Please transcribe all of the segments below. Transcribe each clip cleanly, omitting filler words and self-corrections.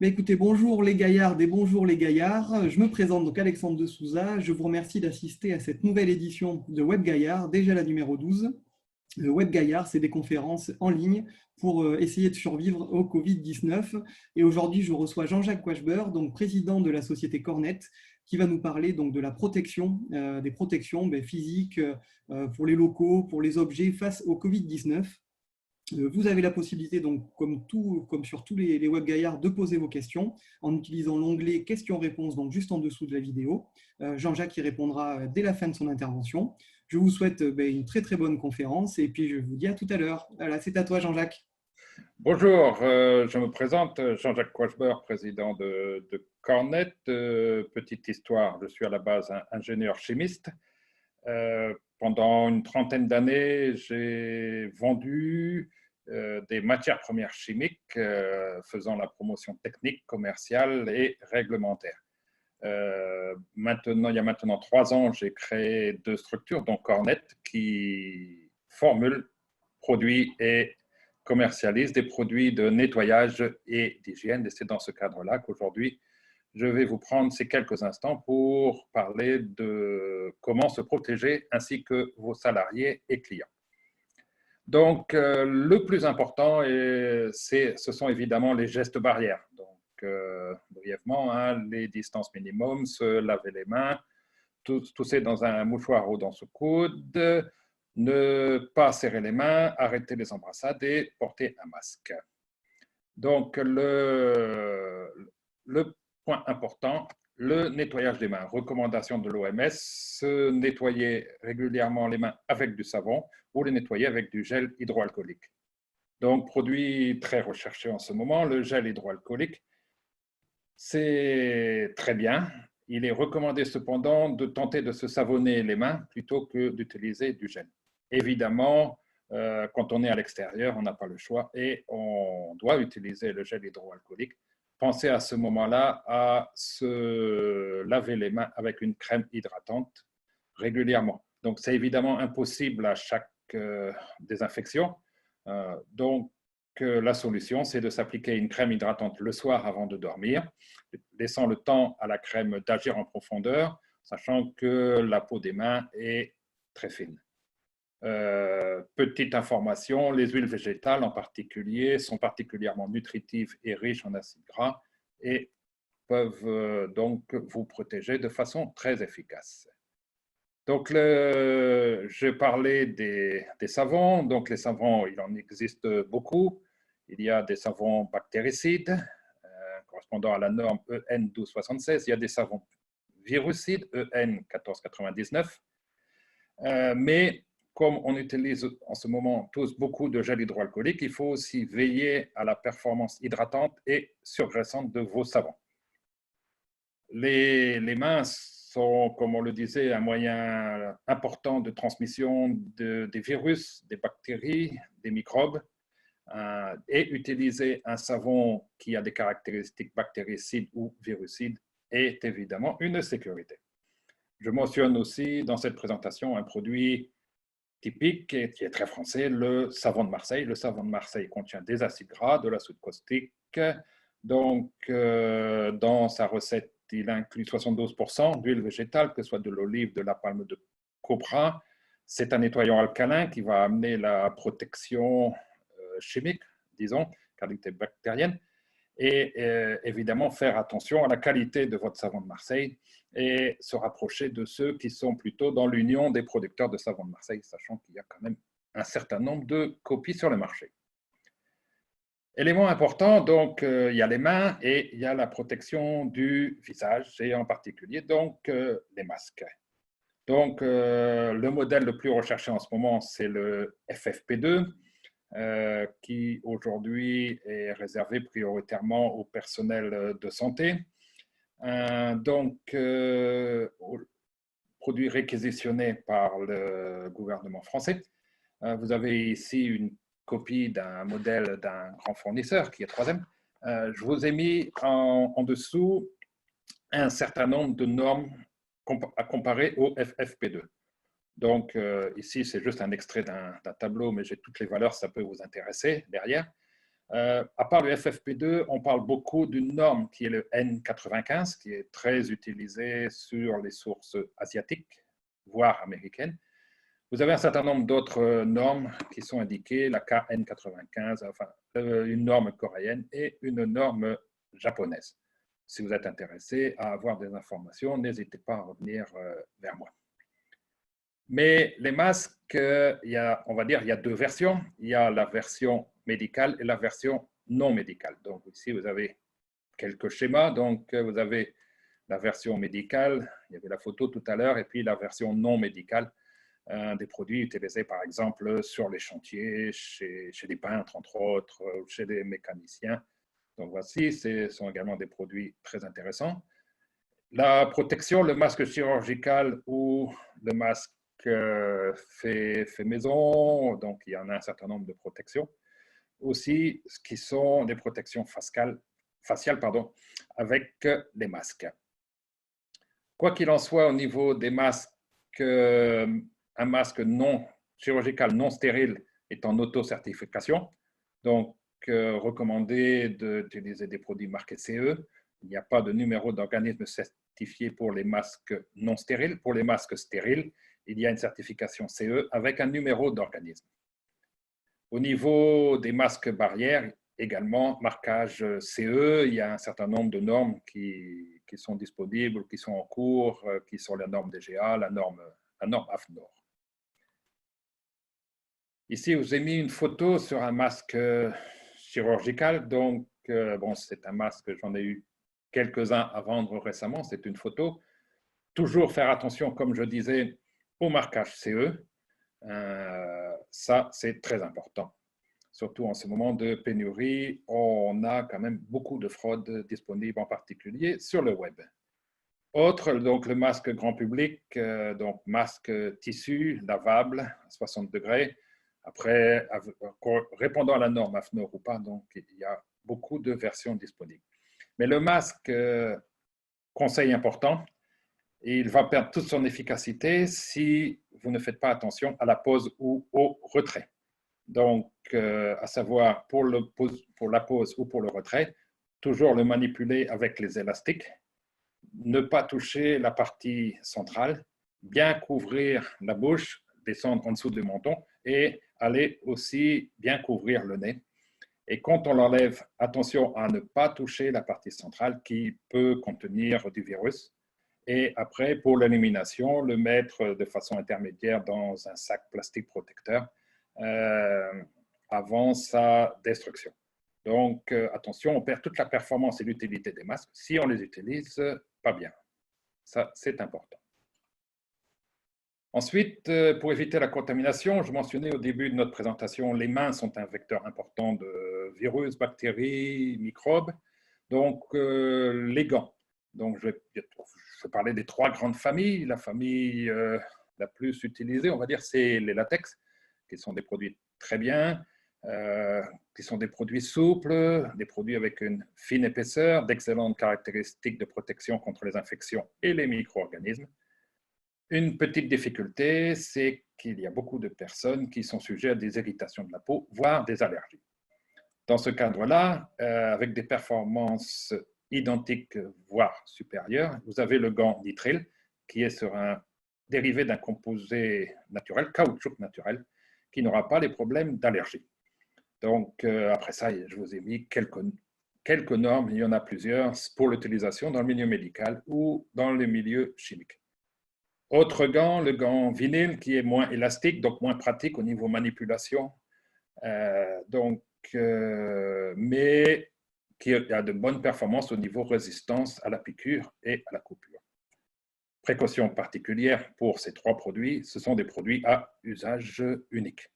Écoutez, bonjour les gaillards et bonjour les gaillards. Je me présente donc Alexandre de Souza. Je vous remercie d'assister à cette nouvelle édition de Web Gaillard, déjà la numéro 12. Le Web Gaillard, c'est des conférences en ligne pour essayer de survivre au Covid-19. Et aujourd'hui, je reçois Jean-Jacques Quachber, donc président de la société Cornet, qui va nous parler donc de la protection, des protections physiques pour les locaux, pour les objets face au Covid-19. Vous avez la possibilité, donc, comme sur tous les web gaillards, de poser vos questions en utilisant l'onglet questions-réponses, donc juste en dessous de la vidéo. Jean-Jacques y répondra dès la fin de son intervention. Je vous souhaite une très très bonne conférence et puis je vous dis à tout à l'heure. Voilà, c'est à toi Jean-Jacques. Bonjour, je me présente, Jean-Jacques Quachber, président de Cornet. Petite histoire, je suis à la base un ingénieur chimiste. Pendant une trentaine d'années, j'ai vendu des matières premières chimiques, faisant la promotion technique, commerciale et réglementaire. Il y a maintenant 3 ans, j'ai créé 2 structures, dont Cornet, qui formule, produit et commercialise des produits de nettoyage et d'hygiène. Et c'est dans ce cadre-là qu'aujourd'hui, je vais vous prendre ces quelques instants pour parler de comment se protéger ainsi que vos salariés et clients. Donc, le plus important, ce sont évidemment les gestes barrières. Donc, brièvement, les distances minimum, se laver les mains, tousser dans un mouchoir ou dans ce coude, ne pas serrer les mains, arrêter les embrassades et porter un masque. Donc, le point important, le nettoyage des mains. Recommandation de l'OMS, se nettoyer régulièrement les mains avec du savon ou les nettoyer avec du gel hydroalcoolique. Donc, produit très recherché en ce moment, le gel hydroalcoolique, c'est très bien. Il est recommandé cependant de tenter de se savonner les mains plutôt que d'utiliser du gel. Évidemment, quand on est à l'extérieur, on n'a pas le choix et on doit utiliser le gel hydroalcoolique. Pensez à ce moment-là à se laver les mains avec une crème hydratante régulièrement. Donc, c'est évidemment impossible à chaque désinfection. Donc, la solution, c'est de s'appliquer une crème hydratante le soir avant de dormir, laissant le temps à la crème d'agir en profondeur, sachant que la peau des mains est très fine. Petite information, les huiles végétales en particulier sont particulièrement nutritives et riches en acides gras et peuvent donc vous protéger de façon très efficace. Donc, je parlais des savons. Donc, les savons, il en existe beaucoup. Il y a des savons bactéricides, correspondant à la norme EN 1276. Il y a des savons virucides, EN 1499. Mais comme on utilise en ce moment tous beaucoup de gel hydroalcoolique, il faut aussi veiller à la performance hydratante et surgraissante de vos savons. Les mains sont, comme on le disait, un moyen important de transmission des virus, des bactéries, des microbes. Et utiliser un savon qui a des caractéristiques bactéricides ou virucides est évidemment une sécurité. Je mentionne aussi dans cette présentation un produit typique qui est très français, le savon de Marseille. Le savon de Marseille contient des acides gras, de la soude caustique. Donc, dans sa recette, il inclut 72% d'huile végétale, que ce soit de l'olive, de la palme de copra. C'est un nettoyant alcalin qui va amener la protection chimique, disons, qualité bactérienne, et évidemment faire attention à la qualité de votre savon de Marseille et se rapprocher de ceux qui sont plutôt dans l'union des producteurs de savon de Marseille, sachant qu'il y a quand même un certain nombre de copies sur le marché. Élément important, donc il y a les mains et il y a la protection du visage et en particulier donc les masques. Donc le modèle le plus recherché en ce moment, c'est le FFP2, qui aujourd'hui est réservé prioritairement au personnel de santé. Donc, produit réquisitionné par le gouvernement français. Vous avez ici une copie d'un modèle d'un grand fournisseur qui est 3M. Je vous ai mis en dessous un certain nombre de normes à comparer au FFP2. Donc, ici, c'est juste un extrait d'un tableau, mais j'ai toutes les valeurs, ça peut vous intéresser derrière. À part le FFP2, on parle beaucoup d'une norme qui est le N95, qui est très utilisée sur les sources asiatiques, voire américaines. Vous avez un certain nombre d'autres normes qui sont indiquées, la KN95, enfin, une norme coréenne et une norme japonaise. Si vous êtes intéressé à avoir des informations, n'hésitez pas à revenir vers moi. Mais les masques, on va dire, il y a deux versions. Il y a la version médicale et la version non médicale. Donc ici, vous avez quelques schémas. Donc vous avez la version médicale, il y avait la photo tout à l'heure, et puis la version non médicale, des produits utilisés par exemple sur les chantiers, chez des peintres entre autres, chez des mécaniciens. Donc voici, ce sont également des produits très intéressants. La protection, le masque chirurgical ou le masque fait maison, donc il y en a un certain nombre de protections. Aussi, ce qui sont des protections faciales avec les masques. Quoi qu'il en soit, au niveau des masques, un masque non chirurgical non stérile est en auto-certification. Donc, recommandé d'utiliser des produits marqués CE. Il n'y a pas de numéro d'organisme certifié pour les masques non stériles. Pour les masques stériles, il y a une certification CE avec un numéro d'organisme. Au niveau des masques barrières, également, marquage CE, il y a un certain nombre de normes qui sont disponibles, qui sont en cours, qui sont la norme DGA, la norme AFNOR. Ici, je vous ai mis une photo sur un masque chirurgical. Donc, bon, c'est un masque, j'en ai eu quelques-uns à vendre récemment. C'est une photo. Toujours faire attention, comme je disais, au marquage CE. Ça, c'est très important. Surtout en ce moment de pénurie, on a quand même beaucoup de fraudes disponibles, en particulier sur le web. Autre, donc le masque grand public, donc masque tissu lavable à 60 degrés. Après, répondant à la norme AFNOR ou pas, donc il y a beaucoup de versions disponibles. Mais le masque, conseil important, il va perdre toute son efficacité si vous ne faites pas attention à la pose ou au retrait. Donc, à savoir pour la pose ou pour le retrait, toujours le manipuler avec les élastiques, ne pas toucher la partie centrale, bien couvrir la bouche, descendre en dessous du menton et aller aussi bien couvrir le nez. Et quand on l'enlève, attention à ne pas toucher la partie centrale qui peut contenir du virus. Et après, pour l'élimination, le mettre de façon intermédiaire dans un sac plastique protecteur avant sa destruction. Donc, attention, on perd toute la performance et l'utilité des masques si on les utilise pas bien. Ça, c'est important. Ensuite, pour éviter la contamination, je mentionnais au début de notre présentation, les mains sont un vecteur important de virus, bactéries, microbes. Donc, les gants. Donc, je vais parler des trois grandes familles. La famille la plus utilisée, on va dire, c'est les latex, qui sont des produits très bien, qui sont des produits souples, des produits avec une fine épaisseur, d'excellentes caractéristiques de protection contre les infections et les micro-organismes. Une petite difficulté, c'est qu'il y a beaucoup de personnes qui sont sujettes à des irritations de la peau, voire des allergies. Dans ce cadre-là, avec des performances identiques, voire supérieures, vous avez le gant nitrile, qui est sur un dérivé d'un composé naturel, caoutchouc naturel, qui n'aura pas les problèmes d'allergie. Donc, après ça, je vous ai mis quelques normes, il y en a plusieurs, pour l'utilisation dans le milieu médical ou dans le milieu chimique. Autre gant, le gant vinyle, qui est moins élastique, donc moins pratique au niveau manipulation, mais qui a de bonnes performances au niveau résistance à la piqûre et à la coupure. Précaution particulière pour ces trois produits, ce sont des produits à usage unique.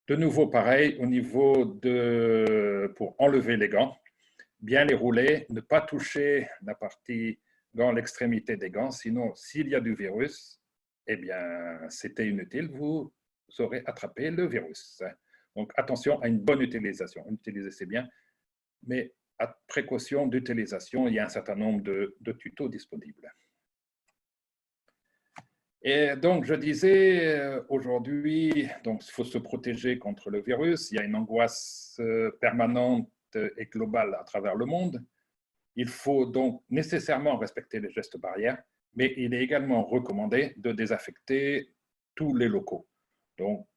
De nouveau, pareil, au niveau pour enlever les gants, bien les rouler, ne pas toucher la partie gants, l'extrémité des gants, sinon, s'il y a du virus, eh bien, c'était inutile, vous aurez attrapé le virus. Donc, attention à une bonne utilisation. Utiliser, c'est bien, mais à précaution d'utilisation, il y a un certain nombre de tutos disponibles. Et donc, je disais, aujourd'hui, donc, il faut se protéger contre le virus. Il y a une angoisse permanente et globale à travers le monde. Il faut donc nécessairement respecter les gestes barrières, mais il est également recommandé de désinfecter tous les locaux. Donc,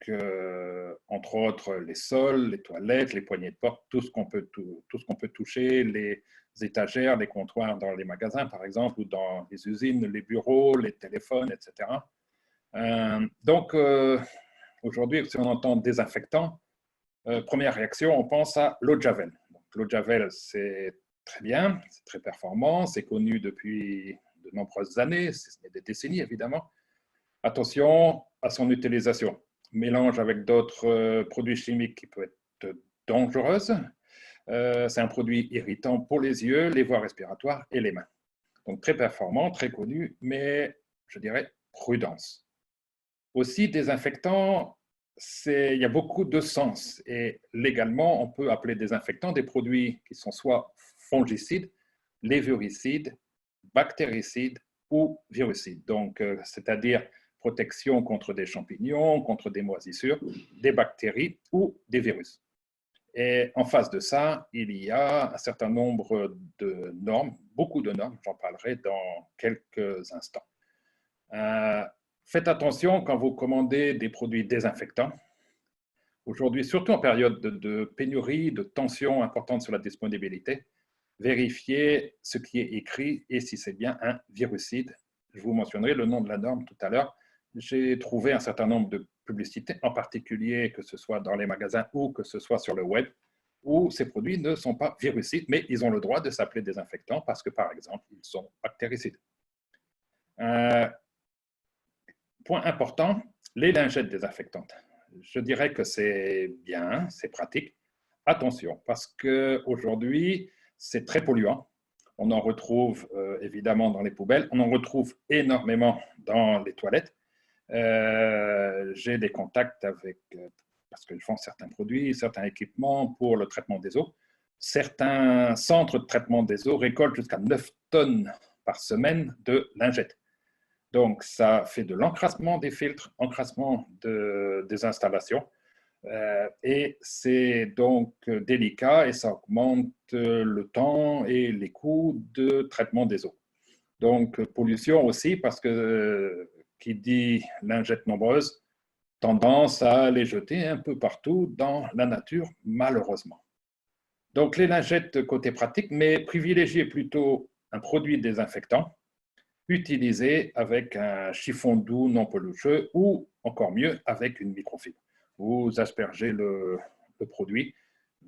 entre autres, les sols, les toilettes, les poignées de porte, tout ce qu'on peut toucher, les étagères, les comptoirs dans les magasins, par exemple, ou dans les usines, les bureaux, les téléphones, etc. Donc, aujourd'hui, si on entend désinfectant, première réaction, on pense à l'eau de Javel. L'eau de Javel, c'est très bien, c'est très performant, c'est connu depuis de nombreuses années, c'est des décennies évidemment. Attention à son utilisation. Mélange avec d'autres produits chimiques qui peuvent être dangereux. C'est un produit irritant pour les yeux, les voies respiratoires et les mains. Donc très performant, très connu, mais je dirais prudence. Aussi, désinfectant, il y a beaucoup de sens. Et légalement, on peut appeler désinfectant des produits qui sont soit fongicides, lévuricides, bactéricides ou virucides. Donc, c'est-à-dire protection contre des champignons, contre des moisissures, des bactéries ou des virus. Et en face de ça, il y a un certain nombre de normes, beaucoup de normes, j'en parlerai dans quelques instants. Faites attention quand vous commandez des produits désinfectants. Aujourd'hui, surtout en période de pénurie, de tension importante sur la disponibilité, vérifiez ce qui est écrit et si c'est bien un virucide. Je vous mentionnerai le nom de la norme tout à l'heure. J'ai trouvé un certain nombre de publicités, en particulier que ce soit dans les magasins ou que ce soit sur le web, où ces produits ne sont pas virucides, mais ils ont le droit de s'appeler désinfectants parce que, par exemple, ils sont bactéricides. Point important, les lingettes désinfectantes. Je dirais que c'est bien, c'est pratique. Attention, parce qu'aujourd'hui, c'est très polluant. On en retrouve évidemment dans les poubelles, on en retrouve énormément dans les toilettes. J'ai des contacts avec, parce qu'ils font certains produits, certains équipements pour le traitement des eaux. Certains centres de traitement des eaux récoltent jusqu'à 9 tonnes par semaine de lingettes. Donc, ça fait de l'encrassement des filtres, encrassement des installations. Et c'est donc délicat et ça augmente le temps et les coûts de traitement des eaux. Donc, pollution aussi, parce que qui dit lingettes nombreuses, tendance à les jeter un peu partout dans la nature, malheureusement. Donc, les lingettes, côté pratique, mais privilégiez plutôt un produit désinfectant utilisé avec un chiffon doux non pelucheux ou encore mieux avec une microfibre. Vous aspergez le produit,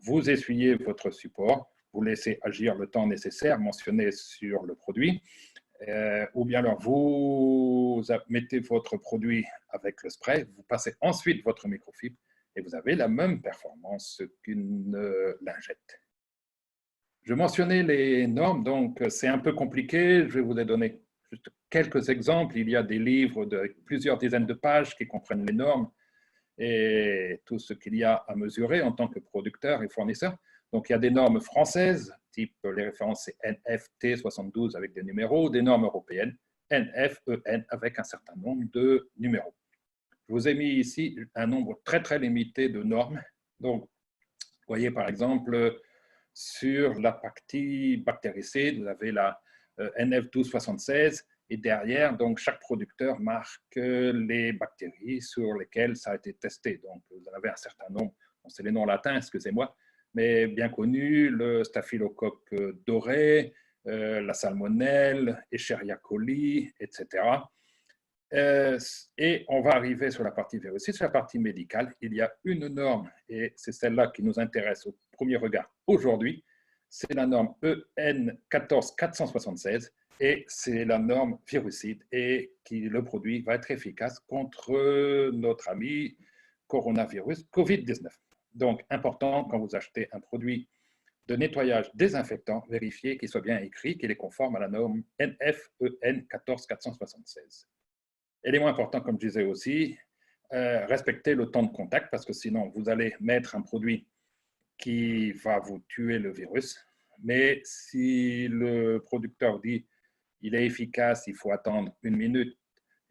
vous essuyez votre support, vous laissez agir le temps nécessaire mentionné sur le produit, ou bien alors vous mettez votre produit avec le spray, vous passez ensuite votre microfibre et vous avez la même performance qu'une lingette. Je mentionnais les normes, donc c'est un peu compliqué, je vais vous les donner juste quelques exemples. Il y a des livres de plusieurs dizaines de pages qui comprennent les normes et tout ce qu'il y a à mesurer en tant que producteur et fournisseur. Donc, il y a des normes françaises, type les références c'est NFT 72 avec des numéros, des normes européennes, NF, EN avec un certain nombre de numéros. Je vous ai mis ici un nombre très, très limité de normes. Donc, vous voyez par exemple, sur la partie bactéricide, vous avez la NF1276 et derrière, donc, chaque producteur marque les bactéries sur lesquelles ça a été testé. Donc, vous en avez un certain nombre, bon, c'est les noms latins, excusez-moi, mais bien connus, le staphylocoque doré, la salmonelle, Escherichia coli, etc. Et on va arriver sur la partie virucide, sur la partie médicale. Il y a une norme, et c'est celle-là qui nous intéresse au premier regard aujourd'hui. C'est la norme EN 14476 et c'est la norme virucide et qui, le produit va être efficace contre notre ami coronavirus Covid-19. Donc, important quand vous achetez un produit de nettoyage désinfectant, vérifiez qu'il soit bien écrit, qu'il est conforme à la norme NF-EN 14476. Élément important, comme je disais aussi, respectez le temps de contact parce que sinon, vous allez mettre un produit qui va vous tuer le virus. Mais si le producteur dit il est efficace, il faut attendre 1 minute,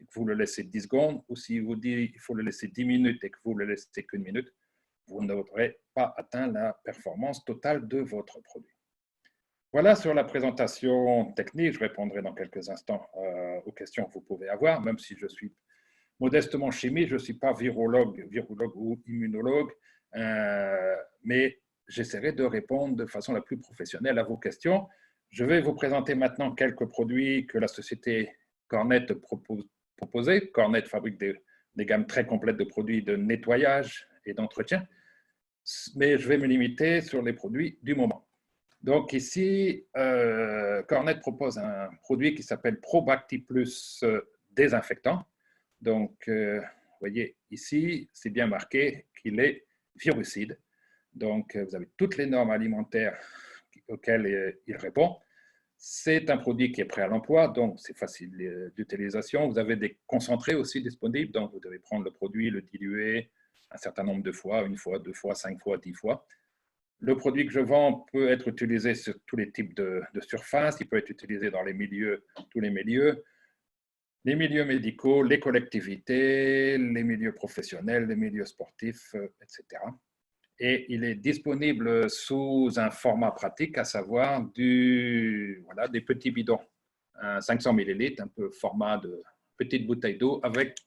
et que vous le laissez 10 secondes, ou si vous dites qu'il faut le laisser 10 minutes et que vous le laissez qu'une minute, vous n'aurez pas atteint la performance totale de votre produit. Voilà sur la présentation technique. Je répondrai dans quelques instants aux questions que vous pouvez avoir, même si je suis modestement chimiste, je ne suis pas virologue ou immunologue, mais j'essaierai de répondre de façon la plus professionnelle à vos questions. Je vais vous présenter maintenant quelques produits que la société Cornet proposait. Cornet fabrique des gammes très complètes de produits de nettoyage et d'entretien, mais je vais me limiter sur les produits du moment. Donc ici, Cornet propose un produit qui s'appelle Probacti Plus désinfectant. Donc, vous voyez ici, c'est bien marqué qu'il est virucide. Donc, vous avez toutes les normes alimentaires auxquelles il répond. C'est un produit qui est prêt à l'emploi, donc c'est facile d'utilisation. Vous avez des concentrés aussi disponibles, donc vous devez prendre le produit, le diluer un certain nombre de fois, 1 fois, 2 fois, 5 fois, 10 fois. Le produit que je vends peut être utilisé sur tous les types de surfaces. Il peut être utilisé dans les milieux, tous les milieux médicaux, les collectivités, les milieux professionnels, les milieux sportifs, etc. Et il est disponible sous un format pratique, à savoir des petits bidons, 500 ml, un peu format de petite bouteille d'eau, avec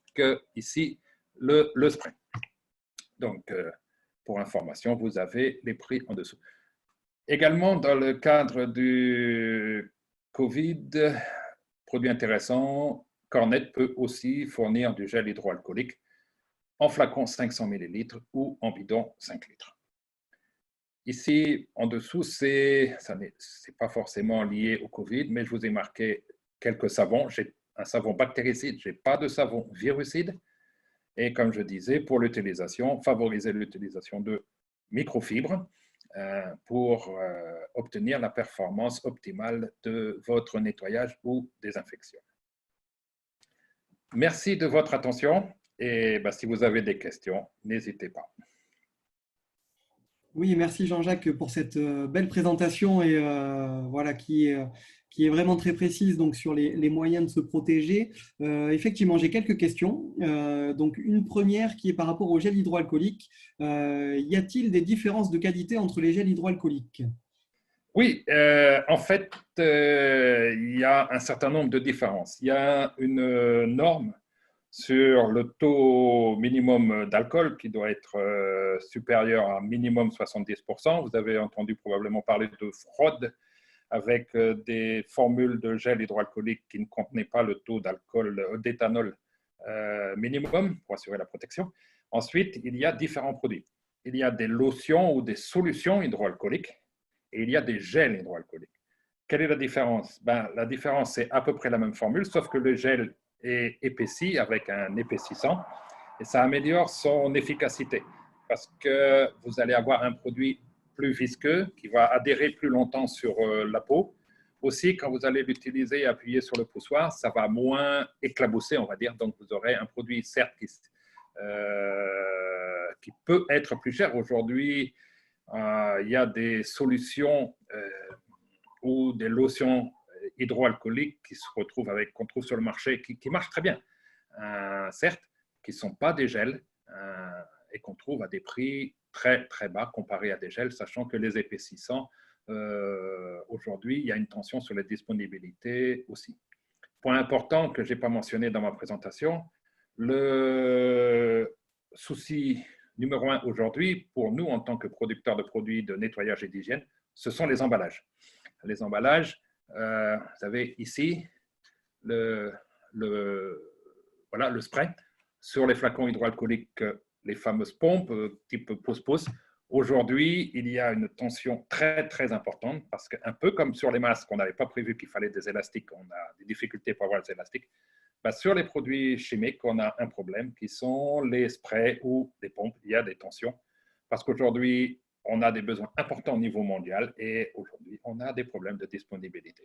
ici le spray. Donc, pour information, vous avez les prix en dessous. Également, dans le cadre du Covid, produit intéressant, Cornet peut aussi fournir du gel hydroalcoolique en flacon 500 ml ou en bidon 5 litres. Ici, en dessous, ça n'est pas forcément lié au Covid, mais je vous ai marqué quelques savons. J'ai un savon bactéricide, je n'ai pas de savon virucide. Et comme je disais, pour l'utilisation, favoriser l'utilisation de microfibres pour obtenir la performance optimale de votre nettoyage ou désinfection. Merci de votre attention et si vous avez des questions, n'hésitez pas. Oui, merci Jean-Jacques pour cette belle présentation et voilà, qui est vraiment très précise donc, sur les moyens de se protéger. Effectivement, j'ai quelques questions. Donc, une première qui est par rapport au gel hydroalcoolique. Y a-t-il des différences de qualité entre les gels hydroalcooliques? Oui, en fait, il y a un certain nombre de différences. Il y a une norme sur le taux minimum d'alcool qui doit être supérieur à minimum 70%. Vous avez entendu probablement parler de fraude avec des formules de gel hydroalcoolique qui ne contenaient pas le taux d'alcool, d'éthanol minimum pour assurer la protection. Ensuite, il y a différents produits. Il y a des lotions ou des solutions hydroalcooliques et il y a des gels hydroalcooliques. Quelle est la différence? La différence, c'est à peu près la même formule, sauf que le gel est épaissi avec un épaississant et ça améliore son efficacité parce que vous allez avoir un produit plus visqueux qui va adhérer plus longtemps sur la peau. Aussi, quand vous allez l'utiliser et appuyer sur le poussoir, ça va moins éclabousser, on va dire. Donc, vous aurez un produit, certes, qui peut être plus cher. Aujourd'hui, il y a des solutions ou des lotions hydroalcooliques qui se retrouvent qu'on trouve sur le marché, qui marchent très bien, certes, qui ne sont pas des gels et qu'on trouve à des prix très, très bas comparé à des gels, sachant que les épaississants, aujourd'hui, il y a une tension sur les disponibilités aussi. Point important que je n'ai pas mentionné dans ma présentation, le souci numéro 1 aujourd'hui, pour nous, en tant que producteurs de produits de nettoyage et d'hygiène, ce sont les emballages. Les emballages, vous avez ici le spray sur les flacons hydroalcooliques, les fameuses pompes type pouce-pouce. Aujourd'hui, il y a une tension très, très importante parce qu'un peu comme sur les masques, on n'avait pas prévu qu'il fallait des élastiques, on a des difficultés pour avoir les élastiques. Sur les produits chimiques, on a un problème qui sont les sprays ou les pompes. Il y a des tensions parce qu'aujourd'hui, on a des besoins importants au niveau mondial et aujourd'hui, on a des problèmes de disponibilité.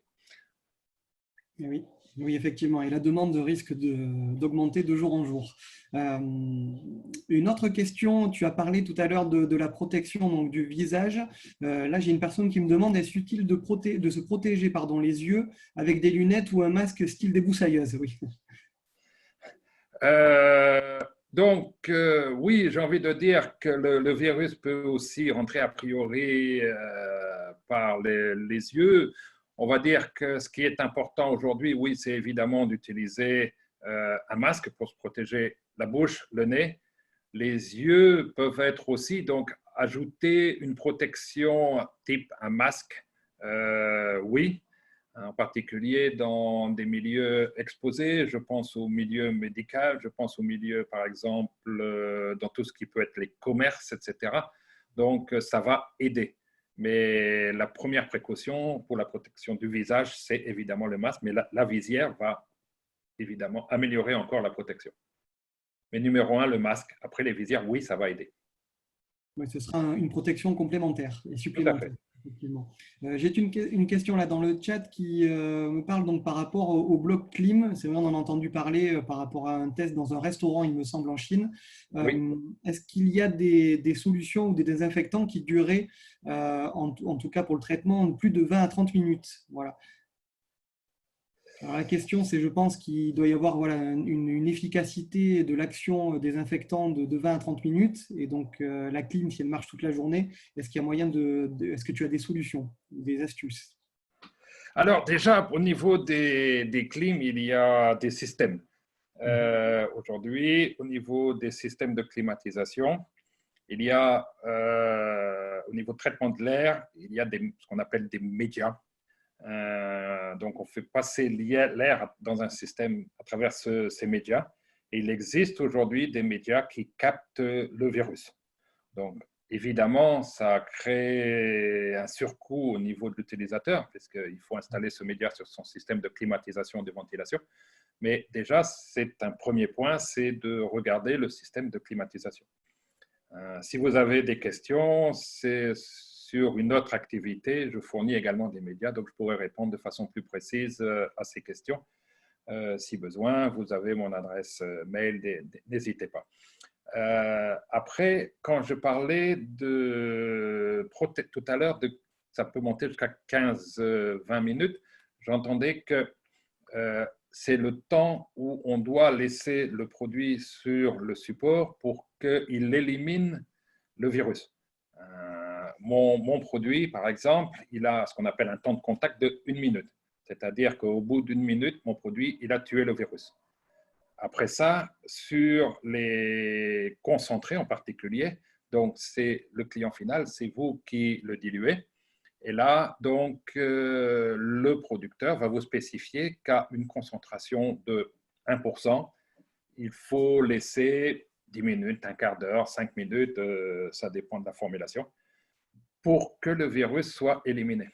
Oui, oui, effectivement. Et la demande risque d'augmenter de jour en jour. Une autre question, tu as parlé tout à l'heure de la protection donc, du visage. Là, j'ai une personne qui me demande, est-ce utile de se protéger les yeux avec des lunettes ou un masque style débroussailleuse? Oui. Oui, j'ai envie de dire que le virus peut aussi rentrer a priori par les yeux. On va dire que ce qui est important aujourd'hui, oui, c'est évidemment d'utiliser un masque pour se protéger la bouche, le nez. Les yeux peuvent être aussi, donc, ajouter une protection type un masque, oui, en particulier dans des milieux exposés. Je pense au milieu médical, je pense au milieu, par exemple, dans tout ce qui peut être les commerces, etc. Donc, ça va aider. Mais la première précaution pour la protection du visage, c'est évidemment le masque, mais la visière va évidemment améliorer encore la protection. Mais numéro un, le masque. Après les visières, oui, ça va aider. Ouais, ce sera une protection complémentaire et Tout à supplémentaire. fait. Effectivement. J'ai une question là dans le chat qui me parle donc par rapport au bloc clim. C'est vrai, on en a entendu parler par rapport à un test dans un restaurant, il me semble, en Chine. Oui. Est-ce qu'il y a des solutions ou des désinfectants qui duraient, en tout cas pour le traitement, plus de 20 à 30 minutes? Voilà. Alors la question, c'est, je pense qu'il doit y avoir voilà, une efficacité de l'action désinfectant de 20 à 30 minutes. Et donc, la clim, si elle marche toute la journée, est-ce qu'il y a moyen est-ce que tu as des solutions, des astuces? Alors déjà, au niveau des clims, il y a des systèmes. Aujourd'hui, au niveau des systèmes de climatisation, il y a, au niveau de traitement de l'air, il y a ce qu'on appelle des médias. Donc, on fait passer l'air dans un système à travers ces médias. Et il existe aujourd'hui des médias qui captent le virus. Donc, évidemment, ça crée un surcoût au niveau de l'utilisateur, puisqu'il faut installer ce média sur son système de climatisation et de ventilation. Mais déjà, c'est un premier point, c'est de regarder le système de climatisation. Si vous avez des questions, c'est sur une autre activité. Je fournis également des médias, donc je pourrais répondre de façon plus précise à ces questions. Si besoin, vous avez mon adresse mail, n'hésitez pas. Après, quand je parlais tout à l'heure, ça peut monter jusqu'à 15-20 minutes, j'entendais que c'est le temps où on doit laisser le produit sur le support pour qu'il élimine le virus. Mon produit, par exemple, il a ce qu'on appelle un temps de contact de 1 minute. C'est-à-dire qu'au bout d'1 minute, mon produit, il a tué le virus. Après ça, sur les concentrés en particulier, donc c'est le client final, c'est vous qui le diluez. Et là, donc, le producteur va vous spécifier qu'à une concentration de 1%, il faut laisser 10 minutes, un quart d'heure, 5 minutes, ça dépend de la formulation, pour que le virus soit éliminé.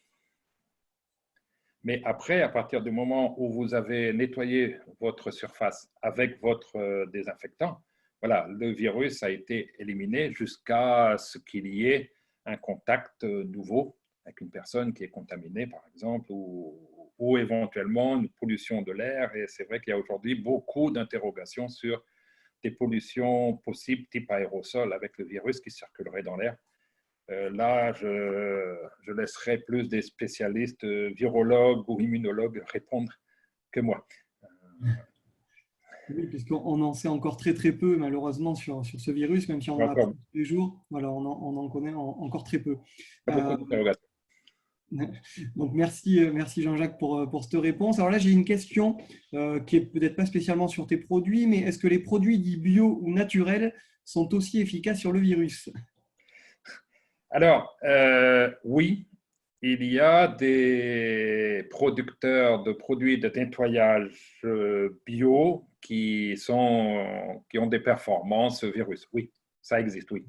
Mais après, à partir du moment où vous avez nettoyé votre surface avec votre désinfectant, voilà, le virus a été éliminé jusqu'à ce qu'il y ait un contact nouveau avec une personne qui est contaminée, par exemple, ou éventuellement une pollution de l'air. Et c'est vrai qu'il y a aujourd'hui beaucoup d'interrogations sur des pollutions possibles type aérosol avec le virus qui circulerait dans l'air. Là, je laisserai plus des spécialistes virologues ou immunologues répondre que moi. Oui, puisqu'on en sait encore très très peu malheureusement sur ce virus, même si on en apprend Encore tous les jours, voilà, on en connaît encore très peu. beaucoup Euh, d'interrogations. donc merci Jean-Jacques pour cette réponse. Alors là, j'ai une question qui est peut-être pas spécialement sur tes produits, mais est-ce que les produits dits bio ou naturels sont aussi efficaces sur le virus? Alors, oui, il y a des producteurs de produits de nettoyage bio qui ont des performances virus. Oui, ça existe, oui.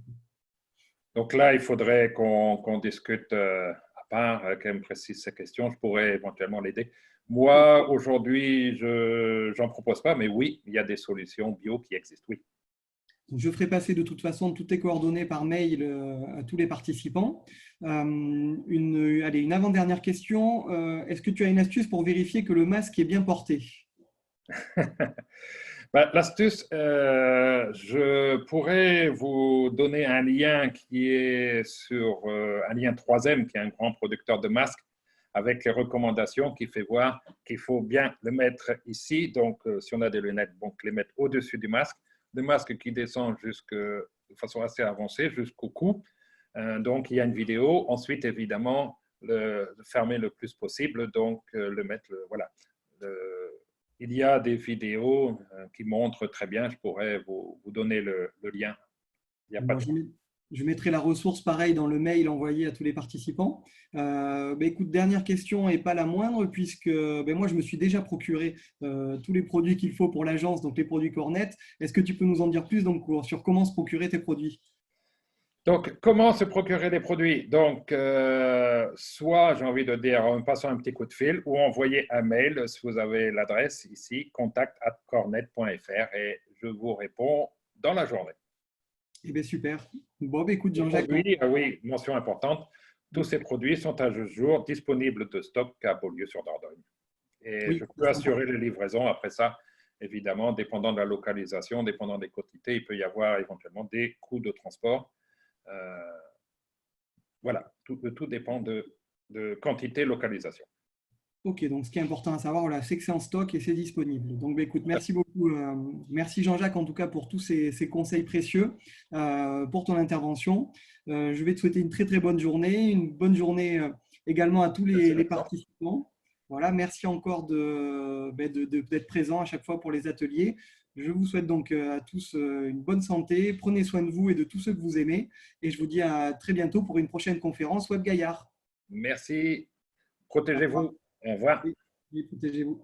Donc là, il faudrait qu'on discute à part, qu'elle me précise ces questions. Je pourrais éventuellement l'aider. Moi, aujourd'hui, je n'en propose pas, mais oui, il y a des solutions bio qui existent, oui. Donc, je ferai passer de toute façon toutes tes coordonnées par mail à tous les participants. Une avant-dernière question. Est-ce que tu as une astuce pour vérifier que le masque est bien porté? Ben, l'astuce, je pourrais vous donner un lien qui est sur un lien 3M, qui est un grand producteur de masques, avec les recommandations qui fait voir qu'il faut bien le mettre ici. Donc, si on a des lunettes, donc les mettre au-dessus du masque. Le masque qui descend de façon assez avancée jusqu'au cou. Donc, il y a une vidéo. Ensuite, évidemment, le fermer le plus possible. Donc, le mettre, voilà. Il y a des vidéos qui montrent très bien. Je pourrais vous donner le lien. Il n'y a pas Bon, de... je mettrai la ressource pareil dans le mail envoyé à tous les participants. Écoute, dernière question et pas la moindre, puisque moi, je me suis déjà procuré tous les produits qu'il faut pour l'agence, donc les produits Cornet. Est-ce que tu peux nous en dire plus donc, sur comment se procurer tes produits? Donc, comment se procurer des produits? Donc, soit, j'ai envie de dire, en passant un petit coup de fil ou envoyer un mail, si vous avez l'adresse ici, contact@cornet.fr et je vous réponds dans la journée. Eh bien, super. Bon, écoute, Les Jean-Jacques. produits, ah oui, mention importante, tous ces produits sont à ce jour disponibles de stock à Beaulieu-sur-Dordogne. Et Oui, je ça, peux c'est important. assurer les livraisons. Après ça, évidemment, dépendant de la localisation, dépendant des quantités, il peut y avoir éventuellement des coûts de transport. Voilà, tout dépend de quantité, localisation. Ok, donc ce qui est important à savoir, voilà, c'est que c'est en stock et c'est disponible. Donc, écoute, merci beaucoup. Merci Jean-Jacques, en tout cas, pour tous ces conseils précieux, pour ton intervention. Je vais te souhaiter une bonne journée également à tous Merci, les Vincent. participants. Voilà, merci encore d'être présent à chaque fois pour les ateliers. Je vous souhaite donc à tous une bonne santé. Prenez soin de vous et de tous ceux que vous aimez. Et je vous dis à très bientôt pour une prochaine conférence Web Gaillard. Merci. Au revoir Protégez-vous. Au revoir. et protégez-vous.